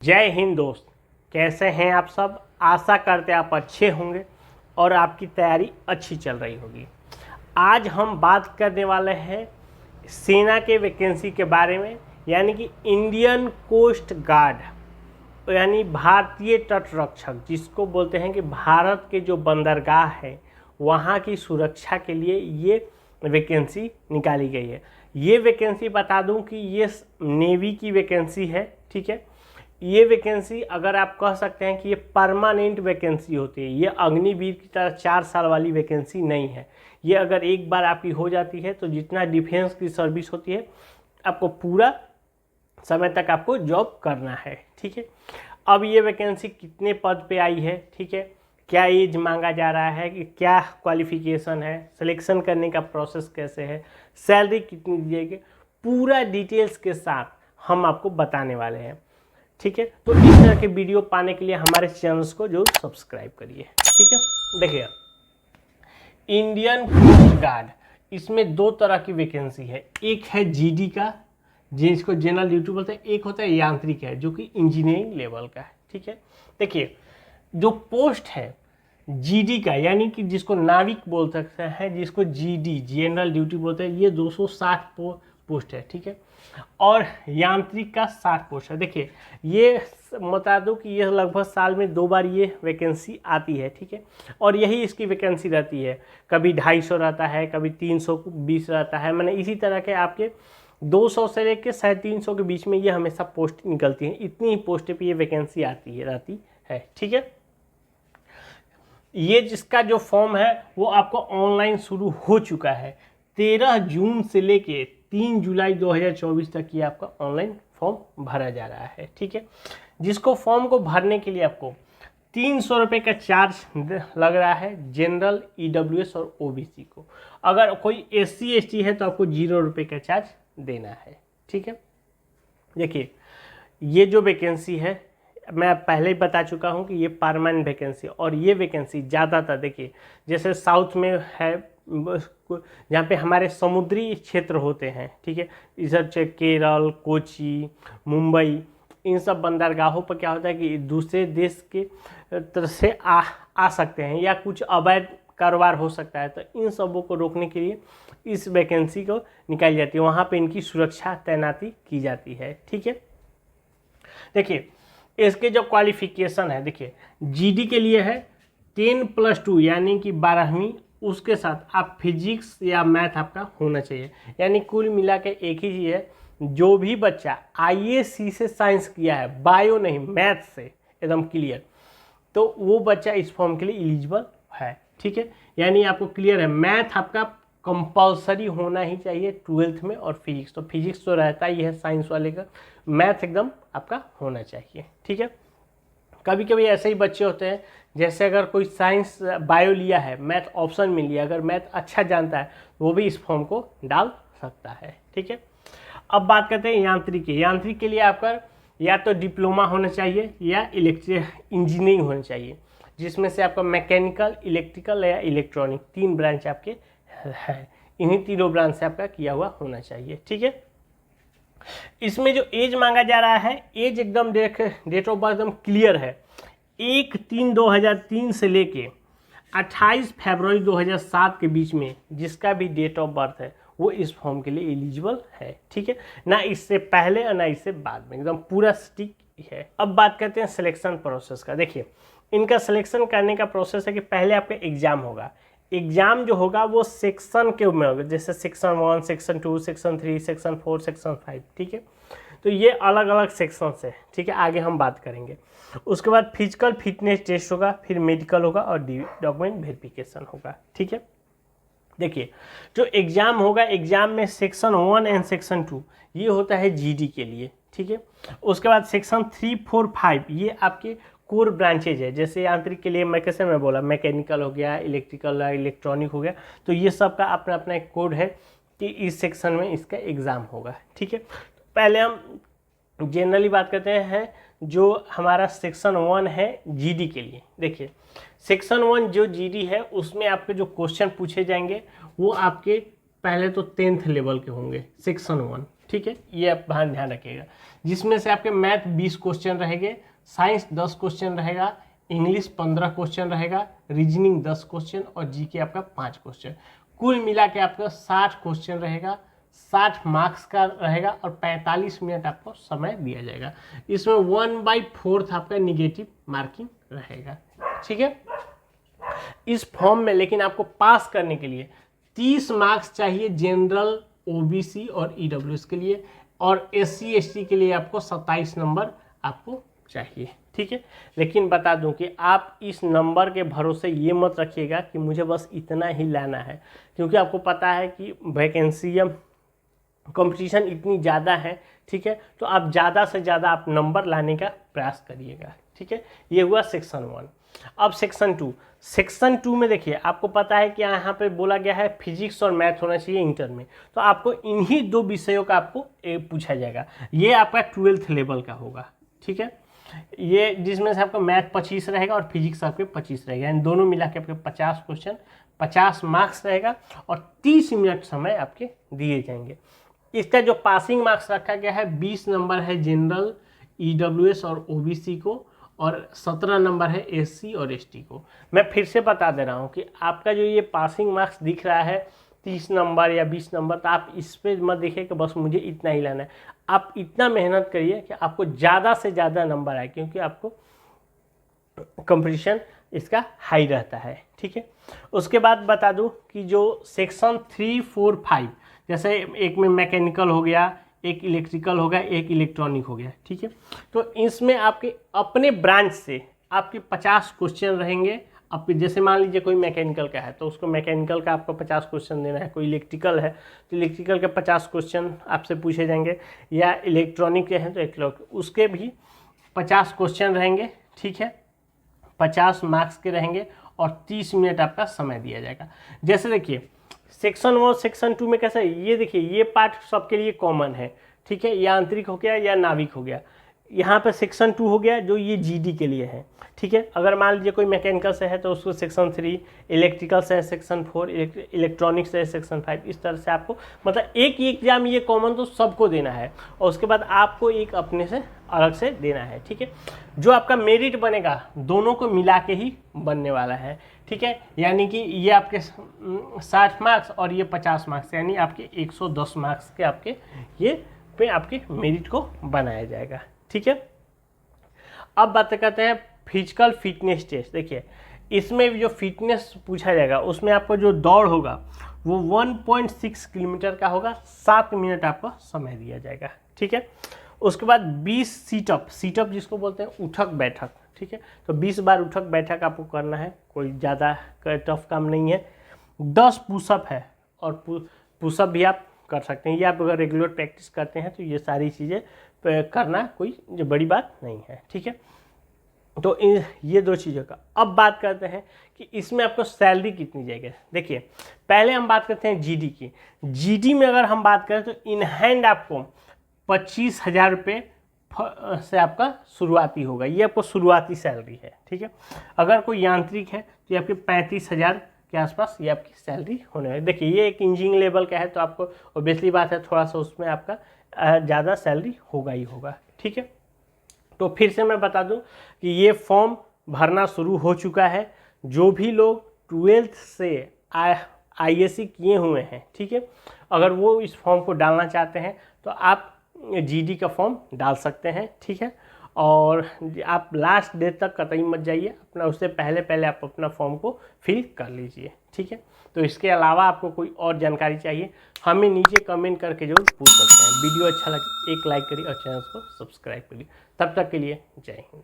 जय हिंद दोस्त, कैसे हैं आप सब। आशा करते आप अच्छे होंगे और आपकी तैयारी अच्छी चल रही होगी। आज हम बात करने वाले हैं सेना के वैकेंसी के बारे में, यानी कि इंडियन कोस्ट गार्ड यानी भारतीय तटरक्षक, जिसको बोलते हैं कि भारत के जो बंदरगाह है वहाँ की सुरक्षा के लिए ये वैकेंसी निकाली गई है। ये वैकेंसी बता दूं कि ये नेवी की वैकेंसी है, ठीक है। ये वैकेंसी अगर आप कह सकते हैं कि ये परमानेंट वैकेंसी होती है। ये अग्निवीर की तरह 4 साल वाली वैकेंसी नहीं है। ये अगर एक बार आपकी हो जाती है तो जितना डिफेंस की सर्विस होती है आपको पूरा समय तक आपको जॉब करना है, ठीक है। अब ये वैकेंसी कितने पद पे आई है, ठीक है, क्या एज मांगा जा रहा है, कि क्या क्वालिफिकेशन है, सिलेक्शन करने का प्रोसेस कैसे है, सैलरी कितनी दी जाएगी, पूरा डिटेल्स के साथ हम आपको बताने वाले हैं, ठीक है। तो इस तरह के वीडियो पाने के लिए हमारे चैनल्स को जरूर सब्सक्राइब करिए, ठीक है। देखिए, इंडियन कोस्ट गार्ड, इसमें 2 तरह की वैकेंसी है। एक है जीडी का, जिसको जनरल ड्यूटी बोलते हैं, एक होता है यांत्रिक है, जो कि इंजीनियरिंग लेवल का है, ठीक है। देखिए, जो पोस्ट है जीडी का, यानी कि जिसको नाविक बोल सकते हैं, जिसको जीडी जनरल ड्यूटी बोलते हैं, ये 260 पोस्ट है, ठीक है। और यांत्रिक का 60 पोस्ट है। देखिए, ये बता दूं कि ये लगभग साल में 2 बार ये वैकेंसी आती है, ठीक है। और यही इसकी वैकेंसी रहती है, कभी 250 रहता है, कभी 320 रहता है, मैंने इसी तरह के आपके 200 से लेकर 350 के बीच में ये हमेशा पोस्ट निकलती हैं। इतनी ही पोस्ट पे ये वैकेंसी रहती है, ठीक है। ये जिसका जो फॉर्म है वो आपको ऑनलाइन शुरू हो चुका है। 13 जून से लेके 3 जुलाई 2024 तक ये आपका ऑनलाइन फॉर्म भरा जा रहा है, ठीक है। जिसको फॉर्म को भरने के लिए आपको 300 रुपये का चार्ज लग रहा है, जनरल, ईडब्ल्यूएस और ओबीसी को। अगर कोई एससी एसटी है तो आपको 0 रुपये का चार्ज देना है, ठीक है। देखिए, ये जो वैकेंसी है मैं पहले ही बता चुका हूँ कि ये परमानेंट वैकेंसी, और ये वैकेंसी ज़्यादातर देखिए जैसे साउथ में है, जहाँ पे हमारे समुद्री क्षेत्र होते हैं, ठीक है, इधर केरल, कोची, मुंबई, इन सब बंदरगाहों पर क्या होता है कि दूसरे देश के तरफ से आ सकते हैं, या कुछ अवैध कारोबार हो सकता है, तो इन सबों को रोकने के लिए इस वैकेंसी को निकाली जाती है। वहाँ पे इनकी सुरक्षा तैनाती की जाती है, ठीक है। देखिए, इसके जो क्वालिफिकेशन है, देखिए जीडी के लिए है 10+2 यानी कि 12वीं, उसके साथ आप फिजिक्स या मैथ आपका होना चाहिए। यानी कुल मिला के एक ही चीज़ है, जो भी बच्चा आईएसी से साइंस किया है, बायो नहीं मैथ से एकदम क्लियर, तो वो बच्चा इस फॉर्म के लिए एलिजिबल है, ठीक है। यानी आपको क्लियर है, मैथ आपका कंपलसरी होना ही चाहिए 12th में, और फिजिक्स तो फिजिक्स तो रहता ही है साइंस वाले का, मैथ एकदम आपका होना चाहिए, ठीक है। कभी कभी ऐसे ही बच्चे होते हैं, जैसे अगर कोई साइंस बायो लिया है, मैथ ऑप्शन में लिया, अगर मैथ अच्छा जानता है वो भी इस फॉर्म को डाल सकता है, ठीक है। अब बात करते हैं यांत्रिक की। यांत्रिक के लिए आपका या तो डिप्लोमा होना चाहिए या इंजीनियरिंग होनी चाहिए, जिसमें से आपका मैकेनिकल, इलेक्ट्रिकल या इलेक्ट्रॉनिक 3 ब्रांच आपके है। इन्हीं तीनों ब्रांच से आपका किया हुआ होना चाहिए, ठीक है। इसमें जो एज मांगा जा रहा है, एज एकदम डेट ऑफ बर्थ एकदम क्लियर है। 1/3/2003 से लेके 28 फरवरी 2007 के बीच में जिसका भी डेट ऑफ बर्थ है वो इस फॉर्म के लिए एलिजिबल है, ठीक है। ना इससे पहले और ना इससे बाद में, एकदम पूरा स्टिक है। अब बात करते हैं सिलेक्शन प्रोसेस का। देखिए, इनका सिलेक्शन करने का प्रोसेस है कि पहले आपका एग्जाम होगा। एग्जाम जो होगा वो सेक्शन के में होगा, जैसे section 1, section 2, section 3, section 4, section 5, ठीक है। तो ये अलग अलग सेक्शन है, ठीक है, आगे हम बात करेंगे। उसके बाद फिजिकल फिटनेस टेस्ट होगा, फिर मेडिकल होगा और डॉक्यूमेंट वेरिफिकेशन होगा, ठीक है। देखिए, जो एग्ज़ाम होगा, एग्ज़ाम में सेक्शन 1 एंड सेक्शन 2 ये होता है जीडी के लिए, ठीक है। उसके बाद सेक्शन 3, 4, 5 ये आपके कोर ब्रांचेज है। जैसे यांत्रिक के लिए मैं बोला मैकेनिकल हो गया, इलेक्ट्रिकल, इलेक्ट्रॉनिक हो गया, तो ये सब का अपना अपना एक कोड है कि इस सेक्शन में इसका एग्ज़ाम होगा, ठीक है। पहले हम जनरली बात करते हैं जो हमारा सेक्शन 1 है जीडी के लिए। देखिए, सेक्शन 1 जो जीडी है उसमें आपके जो क्वेश्चन पूछे जाएंगे वो आपके पहले तो 10th लेवल के होंगे, सेक्शन 1, ठीक है, ये आप ध्यान रखिएगा। जिसमें से आपके मैथ 20 क्वेश्चन रहेंगे, साइंस 10 क्वेश्चन रहेगा, इंग्लिश 15 क्वेश्चन रहेगा, रीजनिंग 10 क्वेश्चन और जीके आपका 5 क्वेश्चन। कुल मिला के आपका 60 क्वेश्चन रहेगा, 60 मार्क्स का रहेगा और 45 मिनट आपको समय दिया जाएगा। इसमें 1/4 आपका निगेटिव मार्किंग रहेगा। ठीक है, इस फॉर्म में लेकिन आपको पास करने के लिए 30 मार्क्स चाहिए जनरल, ओबीसी और ईडब्ल्यूएस के लिए, और एससी एसटी के लिए आपको 27 नंबर आपको चाहिए। ठीक है, लेकिन बता दूं कि आप इस नंबर के भरोसे ये मत रखिएगा कि मुझे बस इतना ही लाना है, क्योंकि आपको पता है कि वैकेंसी कंपटीशन इतनी ज़्यादा है। ठीक है, तो आप ज़्यादा से ज़्यादा आप नंबर लाने का प्रयास करिएगा। ठीक है, ये हुआ सेक्शन 1। अब सेक्शन 2, सेक्शन 2 में देखिए आपको पता है कि यहाँ पे बोला गया है फिजिक्स और मैथ होना चाहिए इंटर में, तो आपको इन्हीं 2 विषयों का आपको पूछा जाएगा। ये आपका 12th लेवल का होगा। ठीक है, ये जिसमें से आपका मैथ 25 रहेगा और फिजिक्स आपके 25 रहेगा, यानी दोनों मिला के आपके 50 क्वेश्चन, 50 मार्क्स रहेगा और 30 मिनट समय आपके दिए जाएंगे। इसका जो पासिंग मार्क्स रखा गया है 20 नंबर है जनरल, ईडब्ल्यूएस और ओबीसी को, और 17 नंबर है एससी और एसटी को। मैं फिर से बता दे रहा हूँ कि आपका जो ये पासिंग मार्क्स दिख रहा है 30 नंबर या 20 नंबर, तो आप इस पर मत देखिए कि बस मुझे इतना ही लाना है। आप इतना मेहनत करिए कि आपको ज़्यादा से ज़्यादा नंबर आए, क्योंकि आपको कंपटीशन इसका हाई रहता है। ठीक है, उसके बाद बता दूं कि जो सेक्शन 3, 4, 5, जैसे एक में मैकेनिकल हो गया, एक इलेक्ट्रिकल हो गया, एक इलेक्ट्रॉनिक हो गया। ठीक है, तो इसमें आपके अपने ब्रांच से आपके 50 क्वेश्चन रहेंगे। आपके जैसे मान लीजिए कोई मैकेनिकल का है तो उसको मैकेनिकल का आपको 50 क्वेश्चन देना है, कोई इलेक्ट्रिकल है तो इलेक्ट्रिकल के 50 क्वेश्चन आपसे पूछे जाएंगे, या इलेक्ट्रॉनिक के हैं तो इलेक्ट्रॉनिक, उसके भी 50 क्वेश्चन रहेंगे। ठीक है, 50 मार्क्स के रहेंगे और 30 मिनट आपका समय दिया जाएगा। जैसे देखिए सेक्शन 1 सेक्शन 2 में कैसा है, ये देखिए ये पार्ट सबके लिए कॉमन है। ठीक है, यांत्रिक हो गया या नाविक हो गया। यहाँ पे सेक्शन 2 हो गया जो ये जीडी के लिए है। ठीक है, अगर मान लीजिए कोई मैकेनिकल से है तो उसको सेक्शन 3, इलेक्ट्रिकल से है सेक्शन 4, इलेक्ट्रॉनिक से है सेक्शन 5। इस तरह से आपको मतलब एक ही एग्जाम ये कॉमन तो सबको देना है, और उसके बाद आपको एक अपने से अलग से देना है। ठीक है, जो आपका मेरिट बनेगा दोनों को मिला के ही बनने वाला है। ठीक है, यानी कि ये आपके 60 मार्क्स और ये 50 मार्क्स, यानी आपके 110 मार्क्स के आपके ये पे आपके मेरिट को बनाया जाएगा। ठीक है, अब बात करते हैं फिजिकल फिटनेस टेस्ट। देखिए इसमें जो फिटनेस पूछा जाएगा उसमें आपको जो दौड़ होगा वो 1.6 किलोमीटर का होगा, 7 मिनट आपको समय दिया जाएगा। ठीक है, उसके बाद 20 सीटअप, सीटअप जिसको बोलते हैं उठक बैठक। ठीक है, तो 20 बार उठक बैठक आपको करना है, कोई ज़्यादा टफ काम नहीं है। 10 पुशअप है, और पुशअप भी आप कर सकते हैं, ये आप अगर रेगुलर प्रैक्टिस करते हैं तो ये सारी चीज़ें करना कोई जो बड़ी बात नहीं है। ठीक है, तो ये 2 चीज़ों का। अब बात करते हैं कि इसमें आपको सैलरी कितनी जाएगी। देखिए पहले हम बात करते हैं जीडी की। जीडी में अगर हम बात करें तो इन हैंड आपको 25,000 रुपये से आपका शुरुआती होगा, ये आपको शुरुआती सैलरी है। ठीक है, अगर कोई यांत्रिक है तो ये आपके 35,000 के आसपास ये आपकी सैलरी होने वाली। देखिए ये एक इंजीनियरिंग लेवल का है तो आपको ऑब्वियसली बात है थोड़ा सा उसमें आपका ज़्यादा सैलरी होगा ही होगा। ठीक है, तो फिर से मैं बता दूं कि ये फॉर्म भरना शुरू हो चुका है। जो भी लोग 12th से आईएससी किए हुए हैं, ठीक है, अगर वो इस फॉर्म को डालना चाहते हैं तो आप जीडी का फॉर्म डाल सकते हैं। ठीक है, और आप लास्ट डेट तक कतई मत जाइए, अपना उससे पहले आप अपना फॉर्म को फिल कर लीजिए। ठीक है, तो इसके अलावा आपको कोई और जानकारी चाहिए हमें नीचे कमेंट करके जरूर पूछ सकते हैं। वीडियो अच्छा लगे एक लाइक करिए और चैनल को सब्सक्राइब करिए। तब तक के लिए जय हिंद।